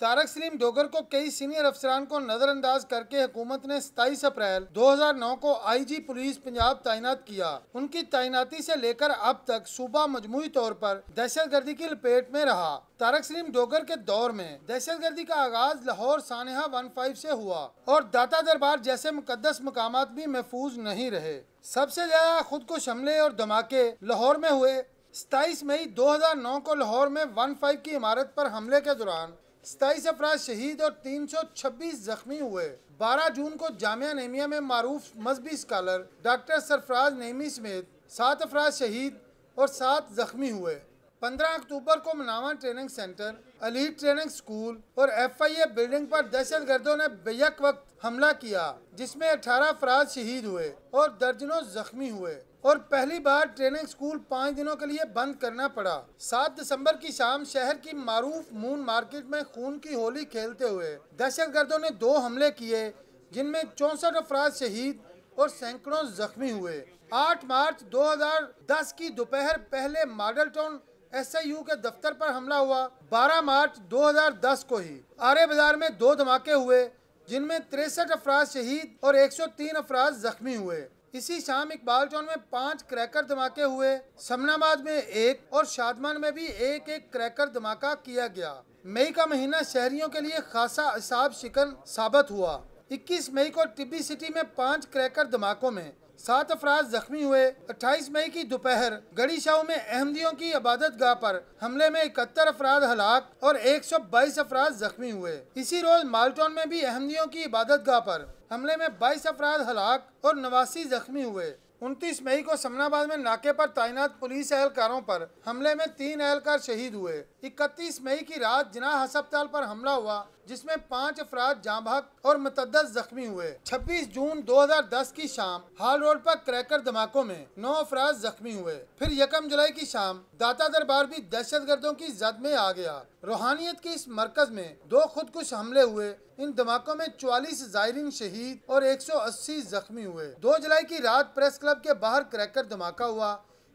तारक सलीम डोगर को कई सीनियर अफसरान को नजरअंदाज करके हुकूमत ने 27 अप्रैल 2009 को आईजी पुलिस पंजाब तैनात किया। उनकी तैनाती से लेकर अब तक सूबा मजमूई तौर पर दहशतगर्दी की लपेट में रहा। तारक सलीम डोगर के दौर में दहशतगर्दी का आगाज लाहौर सानेहा 15 से हुआ और दाता दरबार जैसे मुकद्दस मकामात भी महफूज नहीं रहे। सबसे ज्यादा खुदकुश हमले और धमाके लाहौर में हुए। 27 मई 2009 को लाहौर में 15 की इमारत पर हमले के दौरान 27 अफराद शहीद और 326 जख्मी हुए। 12 जून को जामिया नेमिया में मारूफ मजहबी स्कॉलर डॉक्टर सरफराज नेमी समेत 7 अफराद शहीद और 7 जख्मी हुए। 15 अक्टूबर को मनावा training centre, Ali training school और FIA बिल्डिंग पर दहशतगर्दों ने बेयक वक्त हमला किया, जिसमें 18 अफराद शहीद हुए और दर्जनों जख्मी हुए और पहली बार ट्रेनिंग स्कूल 5 दिनों के लिए बंद करना पड़ा। 7 दिसंबर की शाम शहर की मारूफ मून मार्केट में खून की होली खेलते हुए दहशतगर्दों ने 2 हमले किए, जिनमें 64 अफराद शहीद और सैकड़ों जख्मी हुए। 8 मार्च 2010 की दोपहर पहले मॉडल टाउन SIU के दफ्तर पर हमला हुआ। 12 मार्च 2010 को ही आरे बाजार में 2 धमाके हुए, जिनमें 63 अफराद शहीद और 103 अफराद जख्मी हुए। इसी शाम इकबाल टाउन में 5 क्रैकर धमाके हुए। समनाबाद में 1 और शादमान में भी एक क्रैकर धमाका किया गया। मई का महीना शहरियों के लिए खासा असाब शिकन साबित हुआ। 21 मई को टिब्बी सिटी में 5 क्रैकर धमाकों में 7 अफराद जख्मी हुए। 28 मई की दोपहर गड़ी शाह में अहमदियों की इबादत गाह पर हमले में 71 अफराद हलाक और 122 अफराद जख्मी हुए। इसी रोज माल्टोन में भी अहमदियों की इबादत गाह पर हमले में 22 अफराद हलाक और 89 जख्मी हुए। 29 मई को समनाबाद में नाके पर तैनात पुलिस एहलकारों पर हमले में 3 एहलकार शहीद हुए। 31 मई की रात जिनाह अस्पताल पर हमला हुआ, जिसमें 5 अफराद जाँ बहक और मुतअद्दिद जख्मी हुए। 26 जून 2010 की शाम हाल रोड पर क्रैकर धमाकों में 9 अफराद जख्मी हुए। फिर 1 जुलाई की शाम दाता दरबार भी दहशतगर्दों की जद में आ गया। रूहानियत के इस मरकज में 2 खुदकुश हमले हुए। इन धमाकों में 44 जायरीन शहीद और 180 जख्मी हुए। 2 जुलाई की रात प्रेस क्लब के बाहर क्रैकर धमाका हुआ।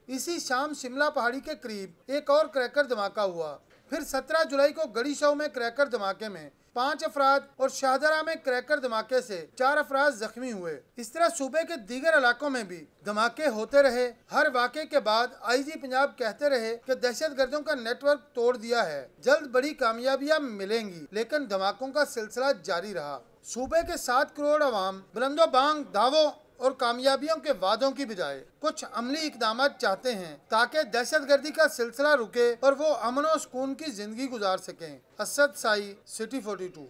इसी शाम शिमला पहाड़ी के करीब एक और क्रैकर धमाका हुआ। फिर 17 जुलाई को गड़ी शाह में क्रैकर धमाके में 5 अफराद और शाहदरा में क्रैकर धमाके से 4 अफराद जख्मी हुए। इस तरह सूबे के दीगर इलाकों में भी धमाके होते रहे। हर वाक़े के बाद IG पंजाब कहते रहे कि दहशतगर्दों का नेटवर्क तोड़ दिया है, जल्द बड़ी कामयाबियां मिलेंगी, लेकिन धमाकों का सिलसिला जारी रहा। सूबे के 7 करोड़ अवाम बुलंदो बांग दावों और कामयाबियों के वादों की बजाय कुछ अमली इकदाम चाहते हैं ताकि दहशतगर्दी का सिलसिला रुके और वो अमन और सुकून की जिंदगी गुजार सकें। असद साई, सिटी 42।